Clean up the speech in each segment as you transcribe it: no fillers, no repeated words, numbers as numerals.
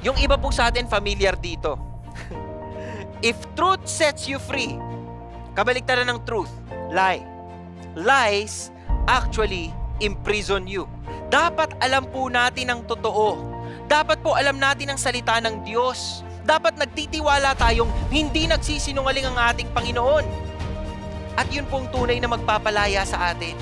Yung iba po sa atin familiar dito. If truth sets you free, kabaliktaran ng truth, lie. Lies actually imprison you. Dapat alam po natin ang totoo. Dapat po alam natin ang salita ng Diyos. Dapat nagtitiwala tayong hindi nagsisinungaling ang ating Panginoon. At yun pong tunay na magpapalaya sa atin.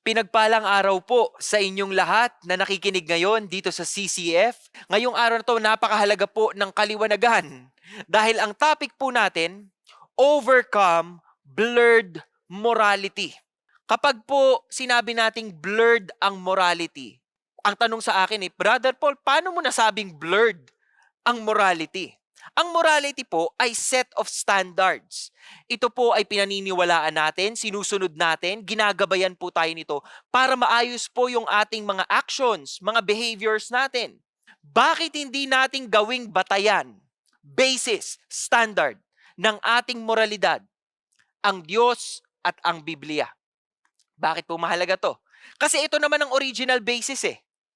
Pinagpalang araw po sa inyong lahat na nakikinig ngayon dito sa CCF. Ngayong araw na to, napakahalaga po ng kaliwanagan. Dahil ang topic po natin, overcome blurred morality. Kapag po sinabi nating blurred ang morality, ang tanong sa akin Brother Paul, paano mo nasabing blurred ang morality? Ang morality po ay set of standards. Ito po ay pinaniniwalaan natin, sinusunod natin, ginagabayan po tayo nito para maayos po yung ating mga actions, mga behaviors natin. Bakit hindi natin gawing batayan, basis, standard ng ating moralidad ang Diyos at ang Biblia? Bakit po mahalaga to? Kasi ito naman ang original basis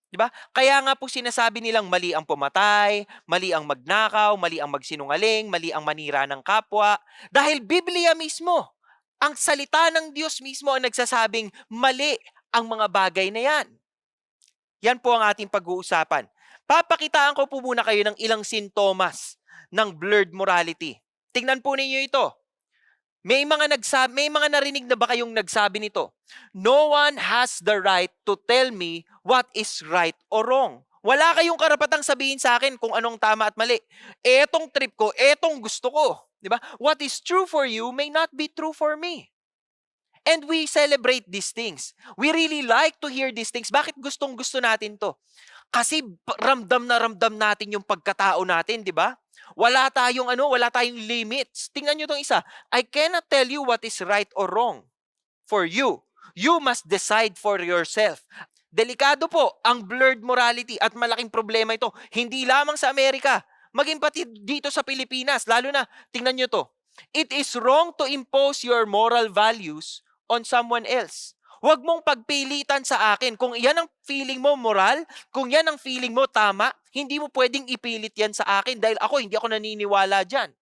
Diba? Kaya nga po sinasabi nilang mali ang pumatay, mali ang magnakaw, mali ang magsinungaling, mali ang manira ng kapwa. Dahil Biblia mismo, ang salita ng Diyos mismo ang nagsasabing mali ang mga bagay na yan. Yan po ang ating pag-uusapan. Papakitaan ko po muna kayo ng ilang sintomas ng blurred morality. Tingnan po ninyo ito. May mga narinig na ba kayong nagsabi nito? No one has the right to tell me what is right or wrong. Wala kayong karapatang sabihin sa akin kung anong tama at mali. Etong trip ko, etong gusto ko. Diba? What is true for you may not be true for me. And we celebrate these things. We really like to hear these things. Bakit gustong-gusto natin to? Kasi ramdam natin yung pagkatao natin, di ba? Wala tayong limits. Tingnan nyo tong isa. I cannot tell you what is right or wrong for you. You must decide for yourself. Delikado po ang blurred morality at malaking problema ito. Hindi lamang sa Amerika, maging pati dito sa Pilipinas. Lalo na, tingnan nyo to. It is wrong to impose your moral values on someone else. Huwag mong pagpilitan sa akin. Kung yan ang feeling mo moral, kung yan ang feeling mo tama, hindi mo pwedeng ipilit yan sa akin dahil hindi ako naniniwala dyan.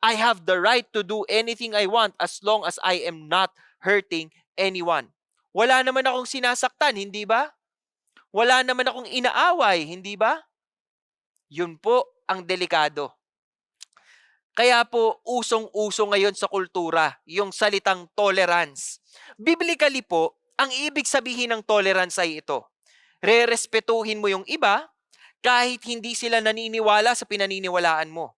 I have the right to do anything I want as long as I am not hurting anyone. Wala naman akong sinasaktan, hindi ba? Wala naman akong inaaway, hindi ba? Yun po ang delikado. Kaya po, usong-uso ngayon sa kultura, yung salitang tolerance. Biblically po, ang ibig sabihin ng tolerance ay ito. Rerespetuhin mo yung iba kahit hindi sila naniniwala sa pinaniniwalaan mo.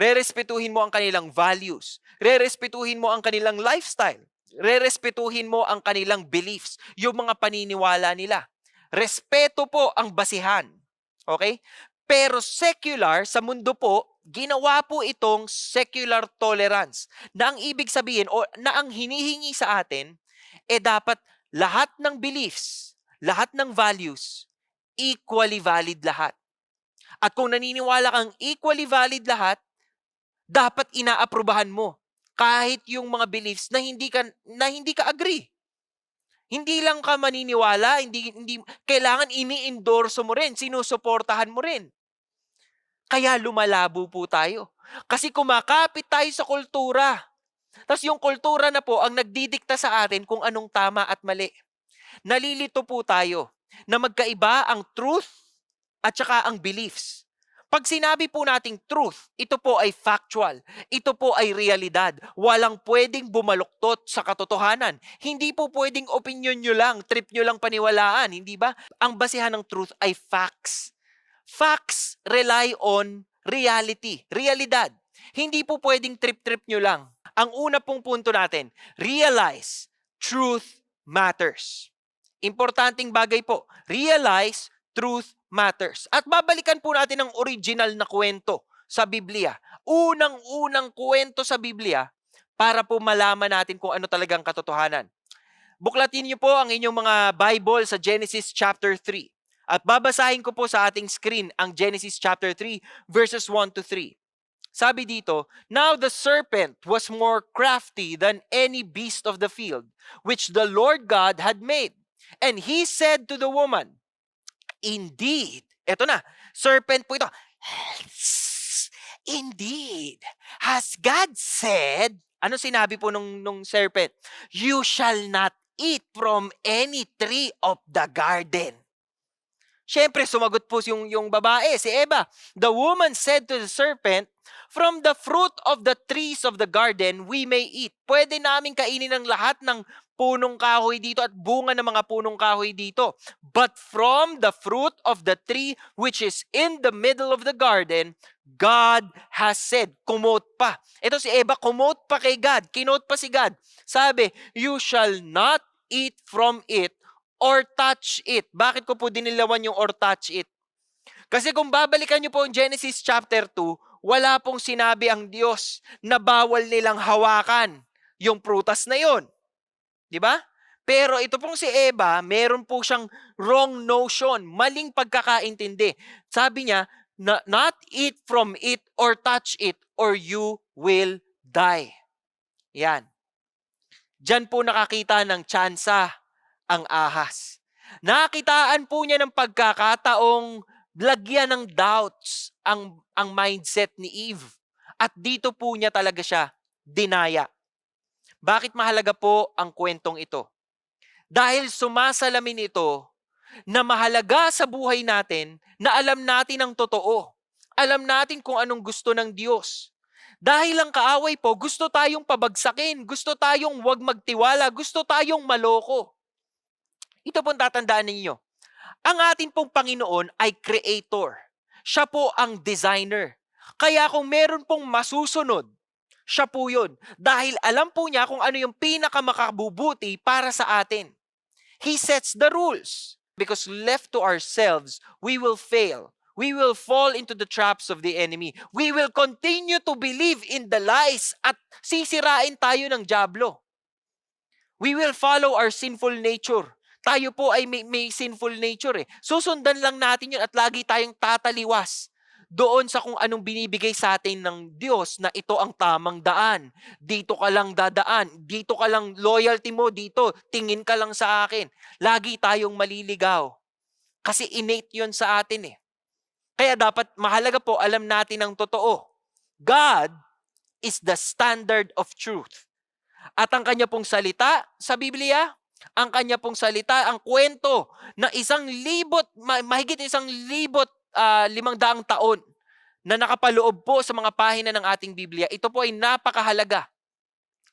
Rerespetuhin mo ang kanilang values. Rerespetuhin mo ang kanilang lifestyle. Rerespetuhin mo ang kanilang beliefs, yung mga paniniwala nila. Respeto po ang basihan. Okay? Pero secular, sa mundo po, ginawa po itong secular tolerance na ang ibig sabihin o na ang hinihingi sa atin dapat lahat ng beliefs, lahat ng values, equally valid lahat. At kung naniniwala kang equally valid lahat, dapat inaaprubahan mo kahit yung mga beliefs na hindi ka agree. Hindi lang ka maniniwala, hindi kailangan ini-endorso mo rin, sinusuportahan mo rin. Kaya lumalabo po tayo. Kasi kumakapit tayo sa kultura. Tapos yung kultura na po ang nagdidikta sa atin kung anong tama at mali. Nalilito po tayo na magkaiba ang truth at saka ang beliefs. Pag sinabi po nating truth, ito po ay factual. Ito po ay realidad. Walang pwedeng bumaluktot sa katotohanan. Hindi po pwedeng opinion nyo lang, trip nyo lang paniwalaan. Hindi ba? Ang basihan ng truth ay facts. Facts rely on reality, realidad. Hindi po pwedeng trip-trip nyo lang. Ang una pong punto natin, realize truth matters. Importanteng bagay po, realize truth matters. At babalikan po natin ang original na kwento sa Biblia. Unang-unang kwento sa Biblia para po malaman natin kung ano talagang katotohanan. Buklatin niyo po ang inyong mga Bible sa Genesis chapter 3. At babasahin ko po sa ating screen ang Genesis chapter 3 verses 1 to 3. Sabi dito, "Now the serpent was more crafty than any beast of the field, which the Lord God had made. And he said to the woman," Indeed, eto na, serpent po ito, "Indeed, has God said," ano sinabi po nung serpent? "You shall not eat from any tree of the garden." Siyempre, sumagot po yung babae, si Eva. "The woman said to the serpent, from the fruit of the trees of the garden, we may eat." Pwede namin kainin ang lahat ng punong kahoy dito at bunga ng mga punong kahoy dito. "But from the fruit of the tree which is in the middle of the garden, God has said." Kumote pa. Ito si Eva, kumote pa kay God. Kinote pa si God. Sabi, "You shall not eat from it or touch it." Bakit ko po dinilawan yung or touch it? Kasi kung babalikan niyo po ang Genesis chapter 2, wala pong sinabi ang Diyos na bawal nilang hawakan yung prutas na yon. Di ba? Pero ito pong si Eva, meron po siyang wrong notion, maling pagkakaintindi. Sabi niya, "Not eat from it or touch it or you will die." Yan. Diyan po nakakita ng tsansa ang ahas. Nakitaan po niya ng pagkakataong lagyan ng doubts ang mindset ni Eve. At dito po niya talaga siya dinaya. Bakit mahalaga po ang kwentong ito? Dahil sumasalamin ito na mahalaga sa buhay natin na alam natin ang totoo. Alam natin kung anong gusto ng Diyos. Dahil ang kaaway po, gusto tayong pabagsakin, gusto tayong wag magtiwala, gusto tayong maloko. Ito pong tatandaan ninyo. Ang ating pong Panginoon ay creator. Siya po ang designer. Kaya kung meron pong masusunod, siya po yun. Dahil alam po niya kung ano yung pinakamakabubuti para sa atin. He sets the rules. Because left to ourselves, we will fail. We will fall into the traps of the enemy. We will continue to believe in the lies at sisirain tayo ng dyablo. We will follow our sinful nature. Tayo po ay may sinful nature eh. Susundan lang natin yun at lagi tayong tataliwas doon sa kung anong binibigay sa atin ng Diyos na ito ang tamang daan. Dito ka lang dadaan. Dito ka lang, loyalty mo dito. Tingin ka lang sa akin. Lagi tayong maliligaw. Kasi innate yun sa atin eh. Kaya dapat mahalaga po alam natin ang totoo. God is the standard of truth. At ang kanya pong salita sa Biblia, ang kanya pong salita, ang kwento na mahigit 1,500 taon na nakapaloob po sa mga pahina ng ating Biblia, ito po ay napakahalaga.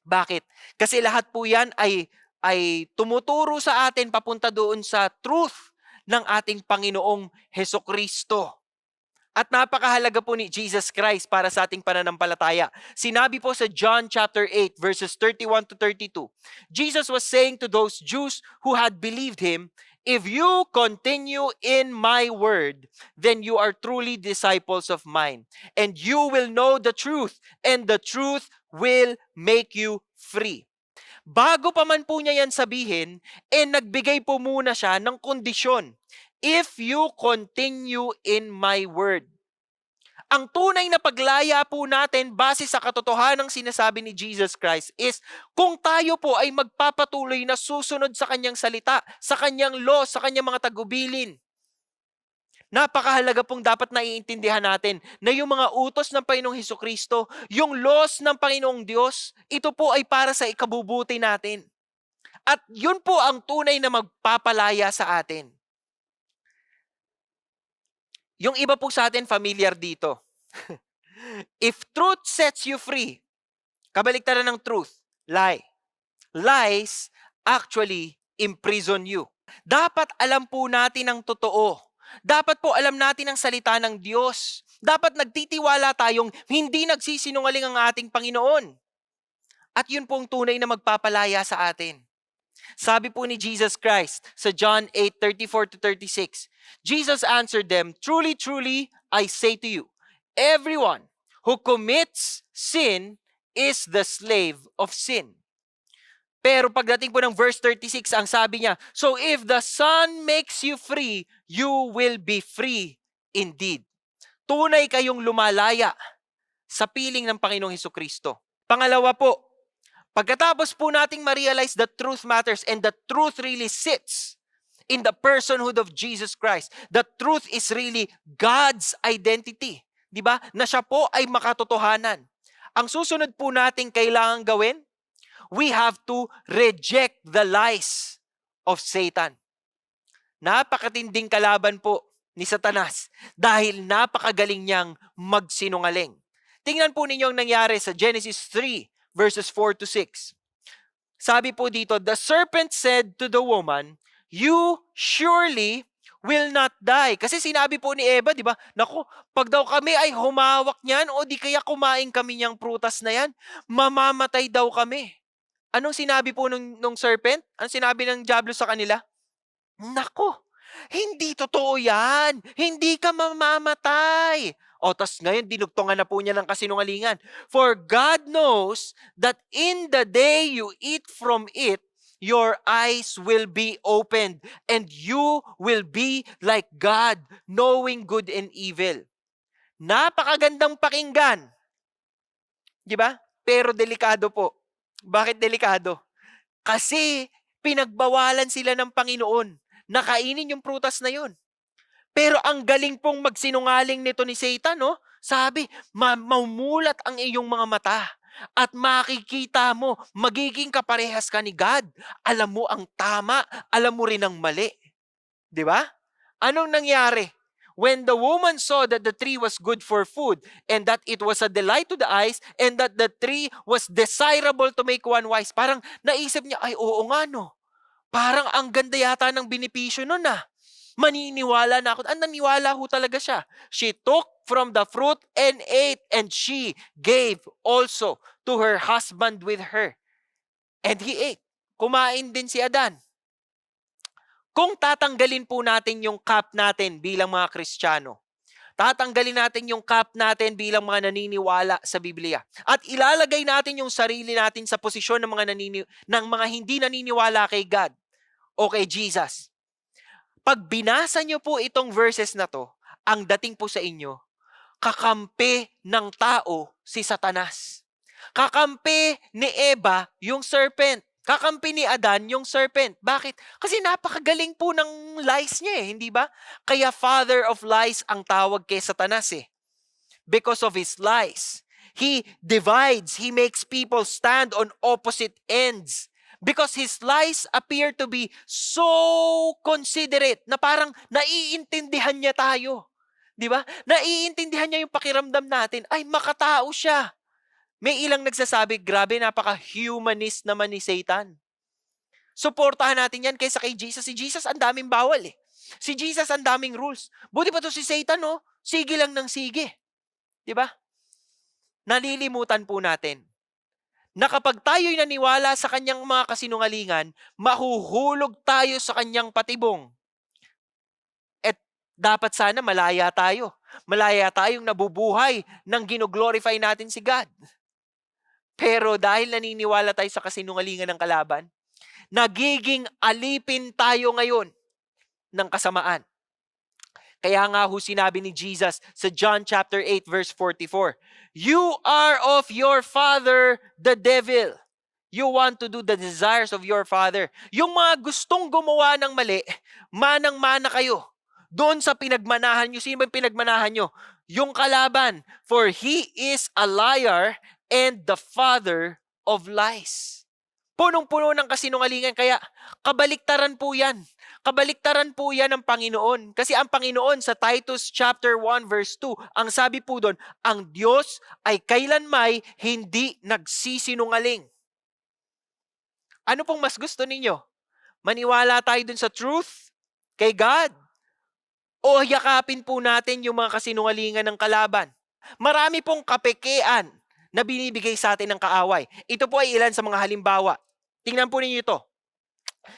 Bakit? Kasi lahat po yan ay tumuturo sa atin papunta doon sa truth ng ating Panginoong Hesukristo. At napakahalaga po ni Jesus Christ para sa ating pananampalataya. Sinabi po sa John chapter 8 verses 31 to 32. Jesus was saying to those Jews who had believed him, "If you continue in my word, then you are truly disciples of mine, and you will know the truth, and the truth will make you free." Bago pa man po niya yan sabihin, nagbigay po muna siya ng kondisyon. "If you continue in my word." Ang tunay na paglaya po natin base sa katotohanang sinasabi ni Jesus Christ is kung tayo po ay magpapatuloy na susunod sa kanyang salita, sa kanyang law, sa kanyang mga tagubilin. Napakahalaga pong dapat naiintindihan natin na yung mga utos ng Panginoong Hesukristo, yung laws ng Panginoong Diyos, ito po ay para sa ikabubuti natin. At yun po ang tunay na magpapalaya sa atin. Yung iba po sa atin familiar dito. If truth sets you free, kabaliktaran ng truth, lie. Lies actually imprison you. Dapat alam po natin ang totoo. Dapat po alam natin ang salita ng Diyos. Dapat nagtitiwala tayong hindi nagsisinungaling ang ating Panginoon. At yun pong tunay na magpapalaya sa atin. Sabi po ni Jesus Christ sa John 8:34 to 36, Jesus answered them, "Truly, truly, I say to you, everyone who commits sin is the slave of sin." Pero pagdating po ng verse 36, ang sabi niya, "So if the Son makes you free, you will be free indeed." Tunay kayong lumalaya sa piling ng Panginoong Hesukristo. Pangalawa po, pagkatapos po nating ma-realize that truth matters and the truth really sits in the personhood of Jesus Christ. The truth is really God's identity. Di ba? Na siya po ay makatotohanan. Ang susunod po nating kailangan gawin, we have to reject the lies of Satan. Napakatinding kalaban po ni Satanas dahil napakagaling niyang magsinungaling. Tingnan po ninyo ang nangyari sa Genesis 3 verses 4 to 6. Sabi po dito, the serpent said to the woman, "You surely will not die." Kasi sinabi po ni Eva, di ba? Naku, pag daw kami ay humawak niyan o di kaya kumain kami niyang prutas na yan, mamamatay daw kami. Anong sinabi po nung serpent? Anong sinabi ng diablo sa kanila? Nako, hindi totoo yan. Hindi ka mamamatay. O, tas ngayon, dinugtungan na po niya ng kasinungalingan. For God knows that in the day you eat from it, your eyes will be opened, and you will be like God, knowing good and evil. Napakagandang pakinggan. Di ba? Pero delikado po. Bakit delikado? Kasi pinagbawalan sila ng Panginoon na kainin yung prutas na yun. Pero ang galing pong magsinungaling nito ni Satan, no? Sabi, mamumulat ang iyong mga mata at makikita mo, magiging kaparehas ka ni God. Alam mo ang tama, alam mo rin ang mali. Di ba? Anong nangyari? When the woman saw that the tree was good for food, and that it was a delight to the eyes, and that the tree was desirable to make one wise, parang naisip niya, ay oo nga no. Parang ang ganda yata ng benepisyo nun ah. Maniniwala na ako. Naniwala ho talaga siya. She took from the fruit and ate, and she gave also to her husband with her. And he ate. Kumain din si Adan. Kung tatanggalin po natin yung cap natin bilang mga Kristiyano, tatanggalin natin yung cap natin bilang mga naniniwala sa Biblia, at ilalagay natin yung sarili natin sa posisyon ng mga hindi naniniwala kay God o kay Jesus. Pag binasa nyo po itong verses na to, ang dating po sa inyo, kakampi ng tao si Satanas. Kakampi ni Eva yung serpent. Kakampi ni Adan yung serpent. Bakit? Kasi napakagaling po ng lies niya hindi ba? Kaya father of lies ang tawag kay Satanas Because of his lies. He divides, he makes people stand on opposite ends. Because his lies appear to be so considerate na parang naiintindihan niya tayo. Di ba? Naiintindihan niya yung pakiramdam natin. Ay, makatao siya. May ilang nagsasabi, grabe, napaka-humanist naman ni Satan. Suportahan natin yan kaysa kay Jesus. Si Jesus ang daming bawal Si Jesus ang daming rules. Buti pa to si Satan, sige lang ng sige. Di ba? Nalilimutan po natin na kapag tayo'y naniwala sa kanyang mga kasinungalingan, mahuhulog tayo sa kanyang patibong. At dapat sana malaya tayo. Malaya tayong nabubuhay nang gino-glorify natin si God. Pero dahil naniniwala tayo sa kasinungalingan ng kalaban, nagiging alipin tayo ngayon ng kasamaan. Kaya nga ho sinabi ni Jesus sa John chapter 8 verse 44, "You are of your father, the devil. You want to do the desires of your father." Yung mga gustong gumawa ng mali, manang-mana kayo. Doon sa pinagmanahan nyo. Sino ba yung pinagmanahan nyo? Yung kalaban. For he is a liar and the father of lies. Punong-puno ng kasinungalingan, kaya kabaliktaran po yan. Kabaliktaran po yan ng Panginoon. Kasi ang Panginoon sa Titus chapter 1 verse 2, ang sabi po doon, ang Diyos ay kailanmay hindi nagsisinungaling. Ano pong mas gusto ninyo? Maniwala tayo dun sa truth kay God? O yakapin po natin yung mga kasinungalingan ng kalaban? Marami pong kapekean na binibigay sa atin ng kaaway. Ito po ay ilan sa mga halimbawa. Tingnan po ninyo ito.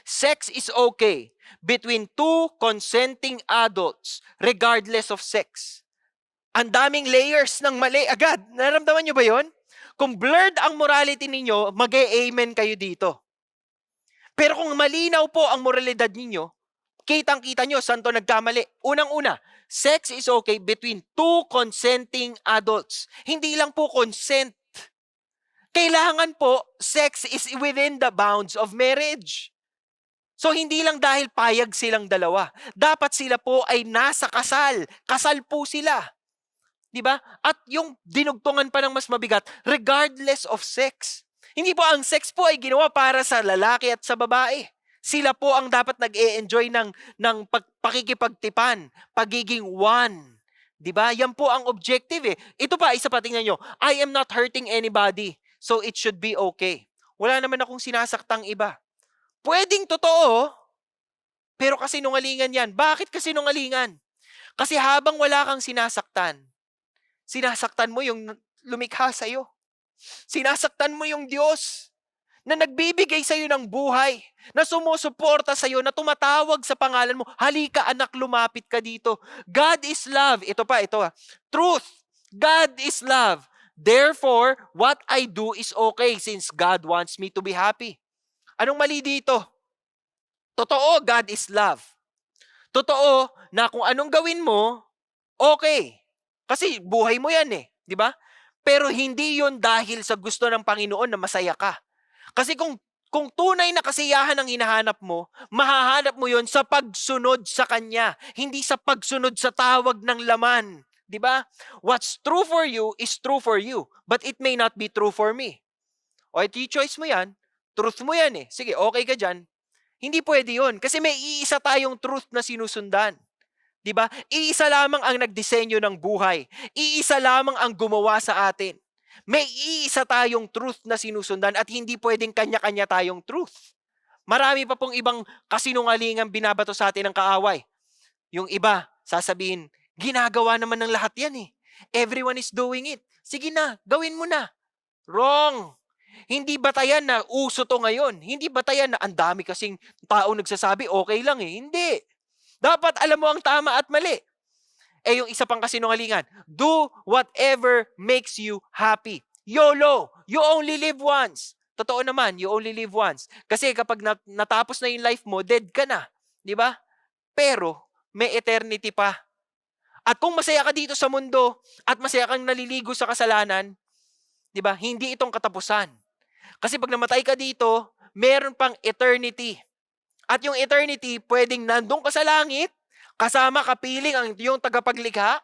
Sex is okay between two consenting adults regardless of sex. Ang daming layers ng mali agad. Naramdaman nyo ba yon? Kung blurred ang morality ninyo, mag-e-amen kayo dito. Pero kung malinaw po ang moralidad ninyo, Kitang-kita nyo, saan to nagkamali? Unang-una, sex is okay between two consenting adults. Hindi lang po consent. Kailangan po, sex is within the bounds of marriage. So hindi lang dahil payag silang dalawa. Dapat sila po ay nasa kasal. Kasal po sila. 'Di ba? At yung dinugtungan pa ng mas mabigat, regardless of sex. Hindi po ang sex po ay ginawa para sa lalaki at sa babae. Sila po ang dapat nag-e-enjoy ng pakikipagtipan, pagiging one. 'Di ba? Yan po ang objective eh. Ito pa, isa pa, tingnan nyo. I am not hurting anybody, so it should be okay. Wala naman akong sinasaktang iba. Pwedeng totoo, pero kasinungalingan yan. Bakit kasinungalingan? Kasi habang wala kang sinasaktan mo yung lumikha sa'yo. Sinasaktan mo yung Diyos na nagbibigay sa'yo ng buhay, na sumusuporta sa'yo, na tumatawag sa pangalan mo. Halika anak, lumapit ka dito. God is love. Ito pa. Truth. God is love. Therefore, what I do is okay since God wants me to be happy. Anong mali dito? Totoo, God is love. Totoo na kung anong gawin mo, okay. Kasi buhay mo yan eh, di ba? Pero hindi yon dahil sa gusto ng Panginoon na masaya ka. Kasi kung tunay na kasiyahan ang hinahanap mo, mahahanap mo yon sa pagsunod sa Kanya, hindi sa pagsunod sa tawag ng laman. Di ba? What's true for you is true for you, but it may not be true for me. O ito yung choice mo yan, truth mo yan eh. Sige, okay ka dyan. Hindi pwede yun. Kasi may iisa tayong truth na sinusundan. Diba? Iisa lamang ang nagdisenyo ng buhay. Iisa lamang ang gumawa sa atin. May iisa tayong truth na sinusundan at hindi pwedeng kanya-kanya tayong truth. Marami pa pong ibang kasinungalingang binabato sa atin ng kaaway. Yung iba, sasabihin, ginagawa naman ng lahat yan eh. Everyone is doing it. Sige na, gawin mo na. Wrong. Hindi batayan na uso to ngayon. Hindi batayan na ang dami kasing tao nagsasabi okay lang eh. Hindi. Dapat alam mo ang tama at mali. Eh yung isa pang kasinungalingan, do whatever makes you happy. YOLO, you only live once. Totoo naman, you only live once. Kasi kapag natapos na yung life mo, dead ka na. Di ba? Pero may eternity pa. At kung masaya ka dito sa mundo at masaya kang naliligo sa kasalanan, di ba? Hindi itong katapusan. Kasi pag namatay ka dito, meron pang eternity. At yung eternity, pwedeng nandun ka sa langit, kasama kapiling ang yung tagapaglikha,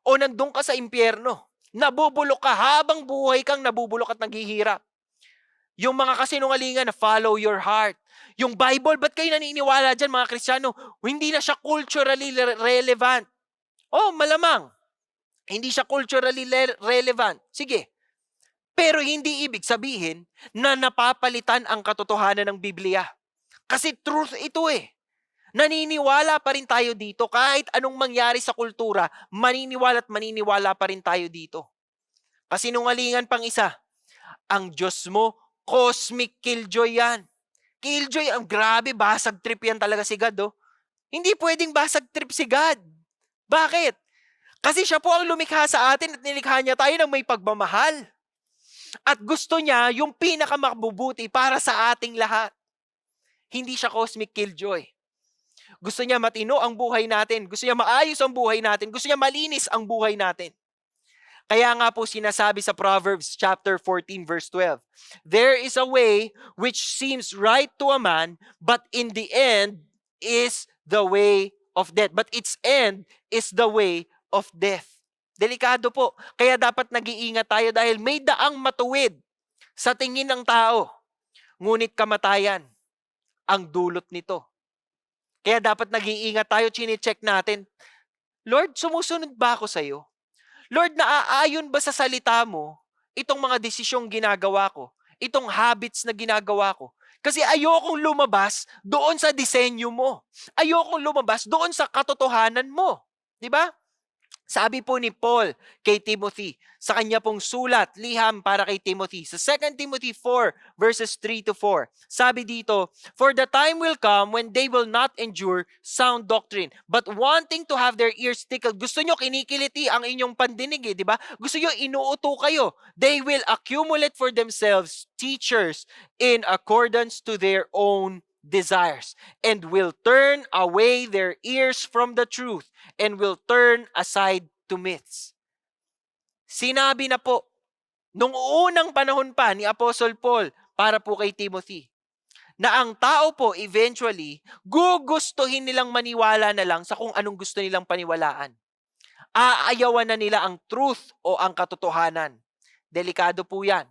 o nandun ka sa impyerno. Nabubulok ka habang buhay kang nabubulok at naghihirap. Yung mga kasinungalingan na follow your heart. Yung Bible, ba't kayo naniniwala dyan mga Kristiyano? Hindi na siya culturally relevant. Oh, malamang. Hindi siya culturally relevant. Sige. Pero hindi ibig sabihin na napapalitan ang katotohanan ng Biblia. Kasi truth ito eh. Naniniwala pa rin tayo dito. Kahit anong mangyari sa kultura, maniniwala at maniniwala pa rin tayo dito. Kasinungalingan pang isa, ang Diyos mo, cosmic killjoy yan. Killjoy, ang grabe, basag trip yan talaga si God. Oh. Hindi pwedeng basag trip si God. Bakit? Kasi siya po ang lumikha sa atin at nilikha niya tayo ng may pagmamahal. At gusto niya yung pinakamabubuti para sa ating lahat. Hindi siya cosmic killjoy. Gusto niya matino ang buhay natin. Gusto niya maayos ang buhay natin. Gusto niya malinis ang buhay natin. Kaya nga po sinasabi sa Proverbs chapter 14 verse 12, there is a way which seems right to a man, but in the end is the way of death. But its end is the way of death. Delikado po. Kaya dapat nag-iingat tayo dahil may daang matuwid sa tingin ng tao. Ngunit kamatayan ang dulot nito. Kaya dapat nag-iingat tayo, chine-check natin. Lord, sumusunod ba ako sa iyo? Lord, naaayon ba sa salita mo itong mga desisyong ginagawa ko? Itong habits na ginagawa ko? Kasi ayokong lumabas doon sa disenyo mo. Ayokong lumabas doon sa katotohanan mo. Di ba? Sabi po ni Paul kay Timothy, sa kanya pong sulat, liham para kay Timothy, sa 2 Timothy 4 verses 3 to 4, sabi dito, for the time will come when they will not endure sound doctrine, but wanting to have their ears tickled. Gusto nyo kinikiliti ang inyong pandinig di ba? Gusto nyo inuuto kayo. They will accumulate for themselves teachers in accordance to their own desires, and will turn away their ears from the truth, and will turn aside to myths. Sinabi na po, nung unang panahon pa ni Apostle Paul para po kay Timothy, na ang tao po eventually gugustuhin nilang maniwala na lang sa kung anong gusto nilang paniwalaan. Aayawan na nila ang truth o ang katotohanan. Delikado po yan.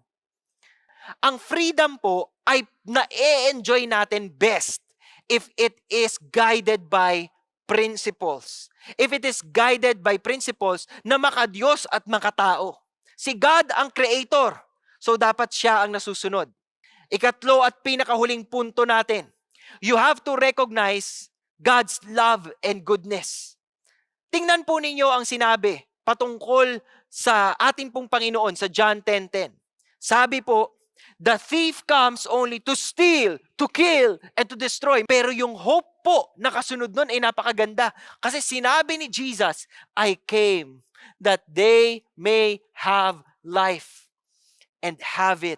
Ang freedom po ay na-enjoy natin best if it is guided by principles. If it is guided by principles na makadiyos at makatao. Si God ang creator, so dapat siya ang nasusunod. Ikatlo at pinakahuling punto natin, you have to recognize God's love and goodness. Tingnan po ninyo ang sinabi patungkol sa atin pong Panginoon sa John 10:10. Sabi po, the thief comes only to steal, to kill, and to destroy. Pero yung hope po na kasunod nun ay napakaganda. Kasi sinabi ni Jesus, I came that they may have life and have it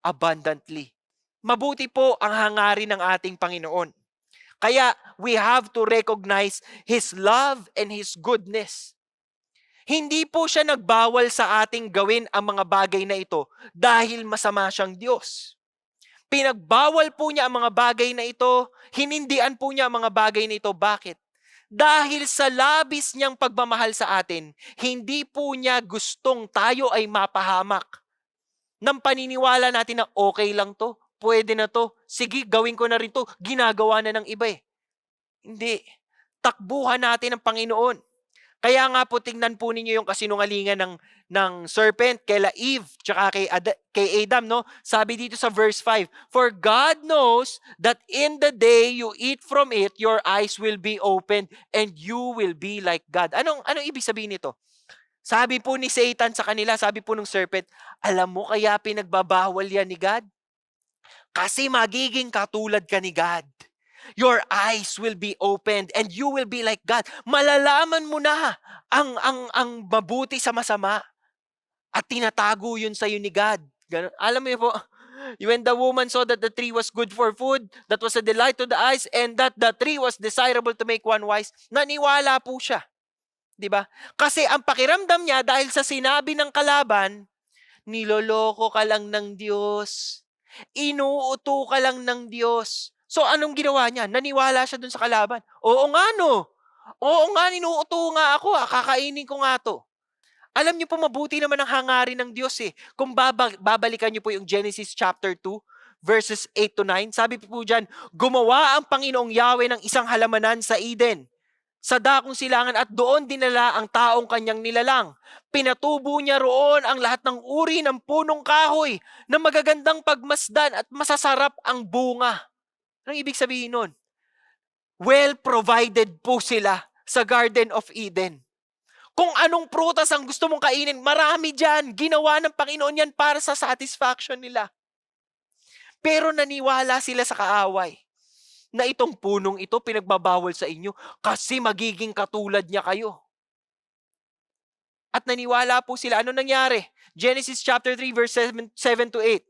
abundantly. Mabuti po ang hangarin ng ating Panginoon. Kaya we have to recognize His love and His goodness. Hindi po siya nagbawal sa ating gawin ang mga bagay na ito dahil masama siyang Diyos. Pinagbawal po niya ang mga bagay na ito, hinindian po niya ang mga bagay na ito. Bakit? Dahil sa labis niyang pagmamahal sa atin, hindi po niya gustong tayo ay mapahamak. Nang paniniwala natin na okay lang to, pwede na to, sige gawin ko na rin to, ginagawa na ng iba eh. Hindi. Takbuhan natin ang Panginoon. Kaya nga po tingnan po ninyo yung kasinungalingan ng serpent kay Eve tsaka kay Adam, no? Sabi dito sa verse 5, for God knows that in the day you eat from it, your eyes will be opened and you will be like God. Anong ibig sabihin nito? Sabi po ni Satan sa kanila, sabi po ng serpent, alam mo kaya pinagbabawal yan ni God? Kasi magiging katulad ka ni God. Your eyes will be opened and you will be like God. Malalaman mo na ang mabuti sa masama. At tinatago yun sa'yo ni God. Ganun. Alam mo po, when the woman saw that the tree was good for food, that was a delight to the eyes, and that the tree was desirable to make one wise, naniwala po siya. Diba? Kasi ang pakiramdam niya dahil sa sinabi ng kalaban, niloloko ka lang ng Diyos. Inuuto ka lang ng Diyos. So anong ginawa niya? Naniwala siya dun sa kalaban. Oo nga no. Oo nga, inuuto nga ako. Kakainin ko nga to. Alam niyo po, mabuti naman ang hangarin ng Diyos eh. Kung babalikan niyo po yung Genesis chapter 2, verses 8 to 9, sabi po dyan, gumawa ang Panginoong Yahweh ng isang halamanan sa Eden, sa dakong silangan, at doon dinala ang taong kanyang nilalang. Pinatubo niya roon ang lahat ng uri ng punong kahoy na magagandang pagmasdan at masasarap ang bunga. Anong ibig sabihin nun? Well provided po sila sa Garden of Eden. Kung anong prutas ang gusto mong kainin, marami dyan. Ginawa ng Panginoon yan para sa satisfaction nila. Pero naniwala sila sa kaaway na itong punong ito pinagbabawal sa inyo kasi magiging katulad niya kayo. At naniwala po sila. Ano nangyari? Genesis chapter 3 verse 7 to 8.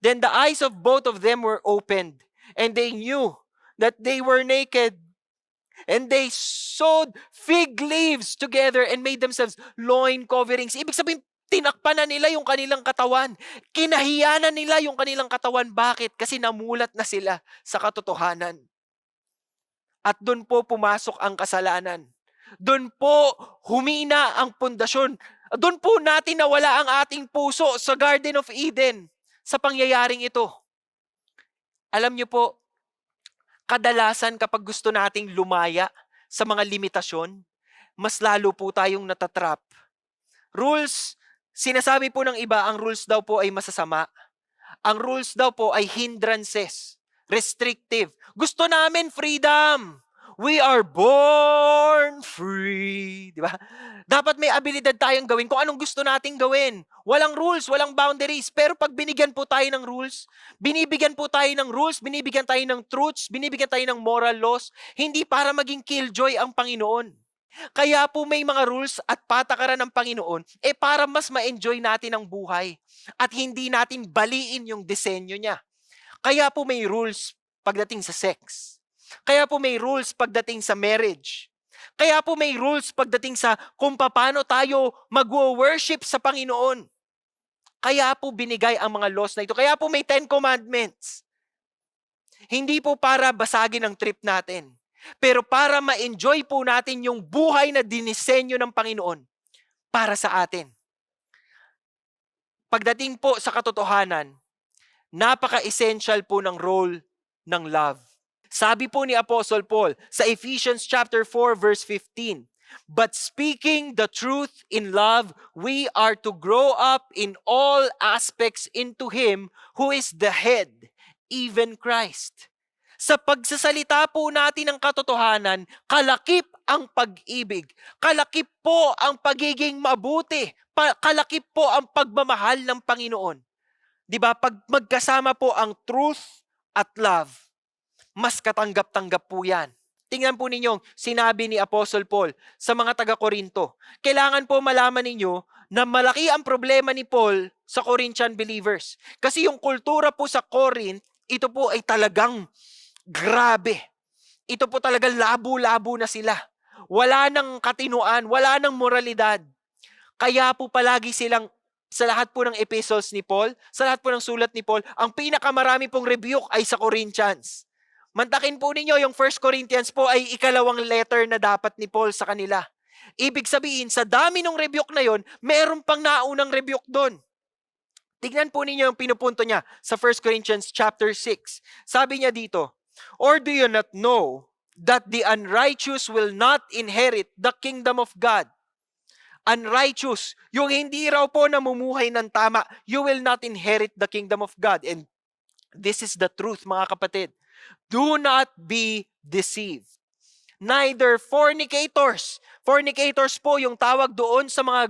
Then the eyes of both of them were opened, and they knew that they were naked. And they sewed fig leaves together and made themselves loin coverings. Ibig sabihin, tinakpan na nila yung kanilang katawan. Kinahiyanan nila yung kanilang katawan. Bakit? Kasi namulat na sila sa katotohanan. At doon po pumasok ang kasalanan. Doon po humina ang pundasyon. Doon po natin nawala ang ating puso sa Garden of Eden sa pangyayaring ito. Alam niyo po, kadalasan kapag gusto nating lumaya sa mga limitasyon, mas lalo po tayong natatrap. Rules, sinasabi po ng iba, ang rules daw po ay masasama. Ang rules daw po ay hindrances, restrictive. Gusto namin freedom. We are born free. Di ba? Dapat may abilidad tayong gawin kung anong gusto nating gawin. Walang rules, walang boundaries. Pero pag binigyan po tayo ng rules, binibigyan tayo ng truths, binibigyan tayo ng moral laws, hindi para maging killjoy ang Panginoon. Kaya po may mga rules at patakaran ng Panginoon para mas ma-enjoy natin ang buhay at hindi natin baliin yung disenyo niya. Kaya po may rules pagdating sa sex. Kaya po may rules pagdating sa marriage. Kaya po may rules pagdating sa kung paano tayo mag-worship sa Panginoon. Kaya po binigay ang mga laws na ito. Kaya po may 10 commandments. Hindi po para basagin ang trip natin, pero para ma-enjoy po natin yung buhay na dinisenyo ng Panginoon para sa atin. Pagdating po sa katotohanan, napaka-essential po ng role ng love. Sabi po ni Apostle Paul sa Ephesians chapter 4 verse 15, "But speaking the truth in love, we are to grow up in all aspects into Him who is the head, even Christ." Sa pagsasalita po natin ng katotohanan, kalakip ang pag-ibig. Kalakip po ang pagiging mabuti. Kalakip po ang pagmamahal ng Panginoon. 'Di ba? Pag magkasama po ang truth at love, mas katanggap-tanggap po yan. Tingnan po ninyo, sinabi ni Apostle Paul sa mga taga-Korinto. Kailangan po malaman ninyo na malaki ang problema ni Paul sa Corinthian believers. Kasi yung kultura po sa Corinth, ito po ay talagang grabe. Ito po talagang labo-labo na sila. Wala nang katinuan, wala nang moralidad. Kaya po palagi silang, sa lahat po ng epistles ni Paul, sa lahat po ng sulat ni Paul, ang pinakamarami pong rebuke ay sa Corinthians. Mantakin po ninyo, yung 1 Corinthians po ay ikalawang letter na dapat ni Paul sa kanila. Ibig sabihin, sa dami ng rebuke na yon, meron pang naunang rebuke doon. Tignan po ninyo yung pinupunto niya sa 1 Corinthians chapter 6. Sabi niya dito, "Or do you not know that the unrighteous will not inherit the kingdom of God?" Unrighteous, yung hindi raw po namumuhay ng tama, you will not inherit the kingdom of God. And this is the truth, mga kapatid. Do not be deceived. Neither fornicators. Fornicators po yung tawag doon sa mga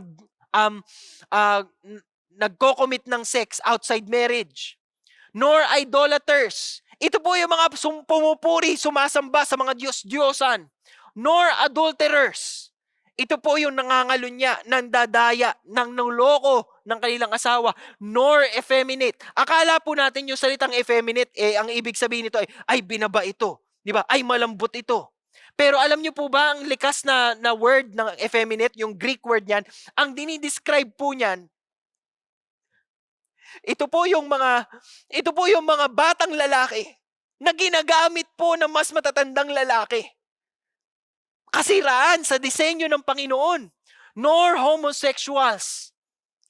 nagko-commit ng sex outside marriage. Nor idolaters. Ito po yung mga pumupuri, sumasamba sa mga Diyos-Diyosan. Nor adulterers. Ito po yung nangangalunya, nandadaya, nangloloko ng kanilang asawa, nor effeminate. Akala po natin yung salitang effeminate, ang ibig sabihin nito ay binaba ito. Di ba? Ay malambot ito. Pero alam niyo po ba, ang likas na word ng effeminate, yung Greek word niyan, ang dinidescribe po niyan, ito po yung mga batang lalaki na ginagamit po ng mas matatandang lalaki. Kasiraan sa disenyo ng Panginoon. Nor homosexuals,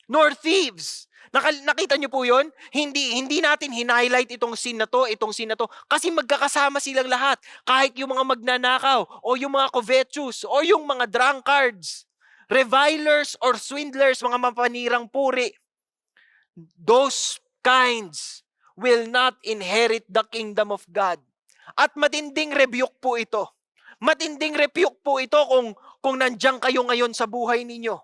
nor thieves. Nakita niyo po yun? Hindi natin hinighlight itong sin na to, kasi magkakasama silang lahat. Kahit yung mga magnanakaw, o yung mga covetous, o yung mga drunkards, revilers or swindlers, mga mapanirang puri. Those kinds will not inherit the kingdom of God. At matinding rebuke po ito. Matinding rebuke po ito kung nandiyan kayo ngayon sa buhay ninyo.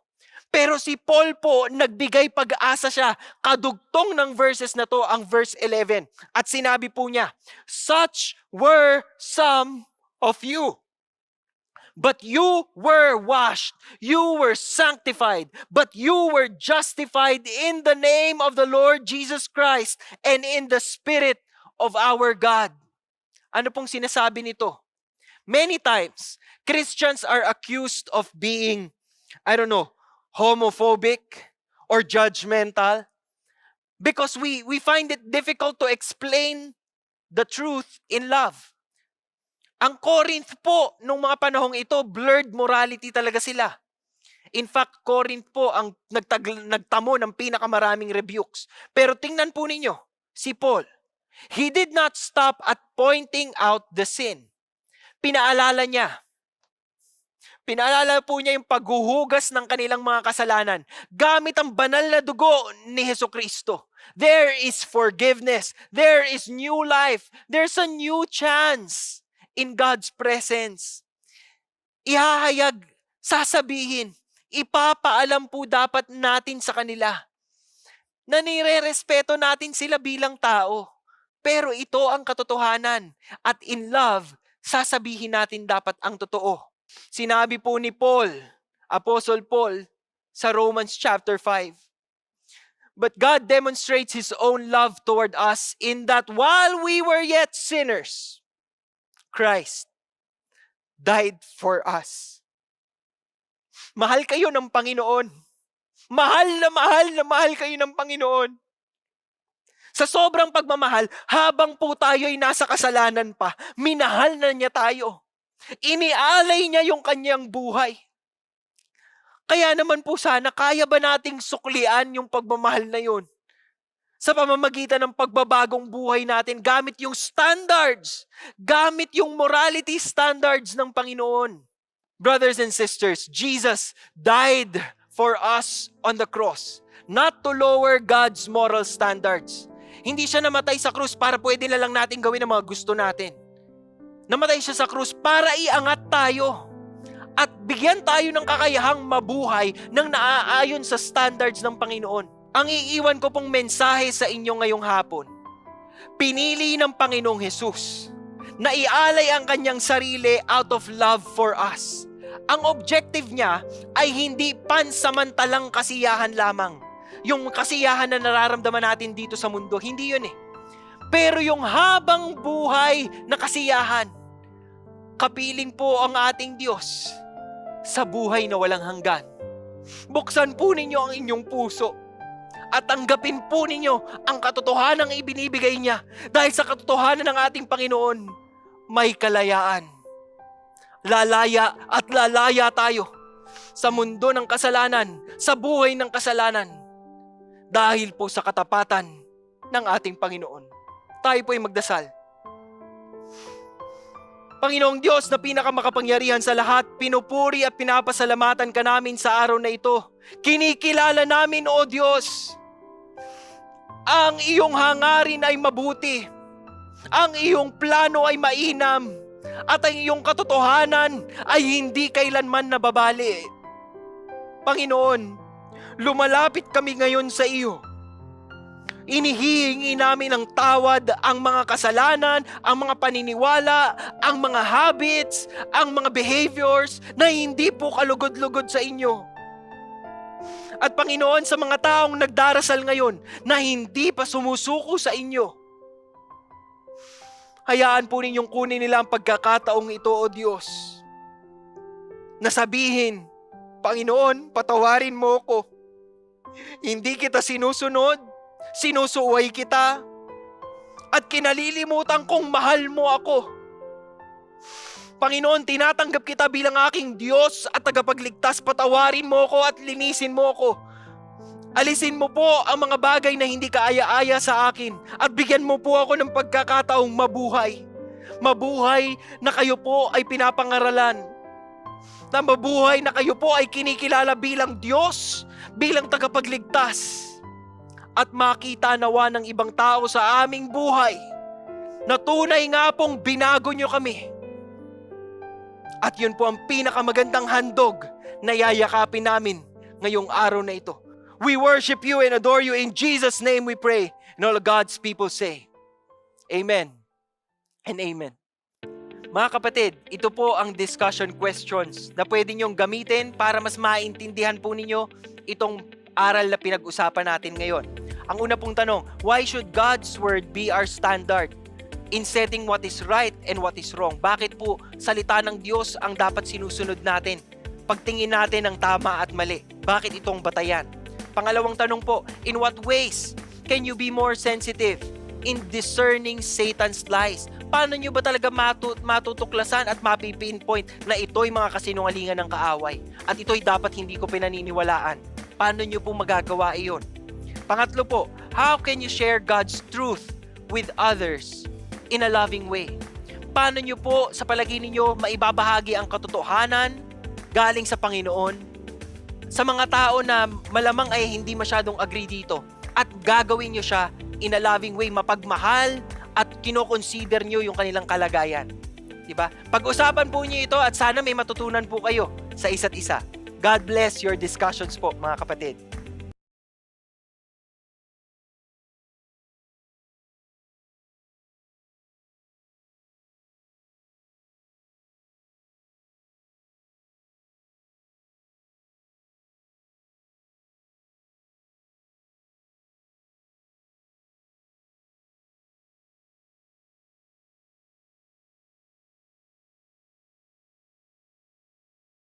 Pero si Paul po, nagbigay pag-asa siya. Kadugtong ng verses na to, ang verse 11. At sinabi po niya, "Such were some of you. But you were washed, you were sanctified, but you were justified in the name of the Lord Jesus Christ and in the Spirit of our God." Ano pong sinasabi nito? Many times, Christians are accused of being, homophobic or judgmental because we find it difficult to explain the truth in love. Ang Corinth po, nung mga panahong ito, blurred morality talaga sila. In fact, Corinth po ang nagtamo ng pinakamaraming rebukes. Pero tingnan po ninyo, si Paul, he did not stop at pointing out the sin. Pinaalala po niya yung paghuhugas ng kanilang mga kasalanan gamit ang banal na dugo ni Hesukristo. There is forgiveness. There is new life. There's a new chance in God's presence. Ihahayag, sasabihin, ipapaalam po dapat natin sa kanila na nire-respeto natin sila bilang tao. Pero ito ang katotohanan. At in love, sasabihin natin dapat ang totoo. Sinabi po ni Paul, Apostle Paul, sa Romans chapter 5, But God demonstrates His own love toward us in that while we were yet sinners, Christ died for us. Mahal kayo ng Panginoon. Mahal na mahal kayo ng Panginoon. Sa sobrang pagmamahal, habang po tayo'y nasa kasalanan pa, minahal na niya tayo. Inialay niya yung kanyang buhay. Kaya naman po sana, kaya ba nating suklian yung pagmamahal na yun? Sa pamamagitan ng pagbabagong buhay natin, gamit yung standards, gamit yung morality standards ng Panginoon. Brothers and sisters, Jesus died for us on the cross, not to lower God's moral standards. Hindi siya namatay sa krus para pwede na lang natin gawin ang mga gusto natin. Namatay siya sa krus para iangat tayo at bigyan tayo ng kakayahang mabuhay ng naaayon sa standards ng Panginoon. Ang iiwan ko pong mensahe sa inyo ngayong hapon, pinili ng Panginoong Jesus na ialay ang kanyang sarili out of love for us. Ang objective niya ay hindi pansamantalang kasiyahan lamang. Yung kasiyahan na nararamdaman natin dito sa mundo, hindi yun eh. Pero yung habang buhay na kasiyahan, kapiling po ang ating Diyos sa buhay na walang hanggan. Buksan po ninyo ang inyong puso at tanggapin po ninyo ang katotohanan ng ibinibigay niya. Dahil sa katotohanan ng ating Panginoon, may kalayaan. Lalaya at lalaya tayo sa mundo ng kasalanan, sa buhay ng kasalanan, dahil po sa katapatan ng ating Panginoon. Tayo po ay magdasal. Panginoong Diyos na pinakamakapangyarihan sa lahat, pinupuri at pinapasalamatan ka namin sa araw na ito. Kinikilala namin, O Diyos, ang iyong hangarin ay mabuti, ang iyong plano ay mainam, at ang iyong katotohanan ay hindi kailanman nababali. Panginoon, lumalapit kami ngayon sa iyo. Inihihingi namin ng tawad ang mga kasalanan, ang mga paniniwala, ang mga habits, ang mga behaviors na hindi po kalugod-lugod sa inyo. At Panginoon, sa mga taong nagdarasal ngayon na hindi pa sumusuko sa inyo, hayaan po ninyong kunin nila ang pagkakataong ito, O Diyos, na sabihin, Panginoon, patawarin mo ko. Hindi kita sinusunod, sinusuway kita, at kinalilimutan kong mahal mo ako. Panginoon, tinatanggap kita bilang aking Diyos at tagapagligtas. Patawarin mo ko at linisin mo ko. Alisin mo po ang mga bagay na hindi kaaya-aya sa akin at bigyan mo po ako ng pagkakataong mabuhay. Mabuhay na kayo po ay pinapangaralan. Na mabuhay na kayo po ay kinikilala bilang Diyos, bilang tagapagligtas. At makita nawa ng ibang tao sa aming buhay na tunay nga pong binago nyo kami. At yun po ang pinakamagandang handog na yayakapin namin ngayong araw na ito. We worship you and adore you. In Jesus' name we pray. And all of God's people say, Amen and Amen. Mga kapatid, ito po ang discussion questions na pwede nyong gamitin para mas maintindihan po ninyo itong aral na pinag-usapan natin ngayon. Ang una pong tanong, why should God's Word be our standard in setting what is right and what is wrong? Bakit po salita ng Diyos ang dapat sinusunod natin? Pagtingin natin ng tama at mali, bakit itong batayan? Pangalawang tanong po, in what ways can you be more sensitive in discerning Satan's lies? Paano nyo ba talaga matutuklasan at mapipinpoint na ito'y mga kasinungalingan ng kaaway? At ito'y dapat hindi ko pinaniniwalaan. Paano nyo po magagawa iyon? Pangatlo po, how can you share God's truth with others in a loving way? Paano nyo po sa palagay ninyo maibabahagi ang katotohanan galing sa Panginoon sa mga tao na malamang ay hindi masyadong agree dito at gagawin nyo siya in a loving way, mapagmahal at kinoconsider nyo yung kanilang kalagayan? Diba? Pag-usapan po nyo ito at sana may matutunan po kayo sa isa't isa. God bless your discussions po, mga kapatid.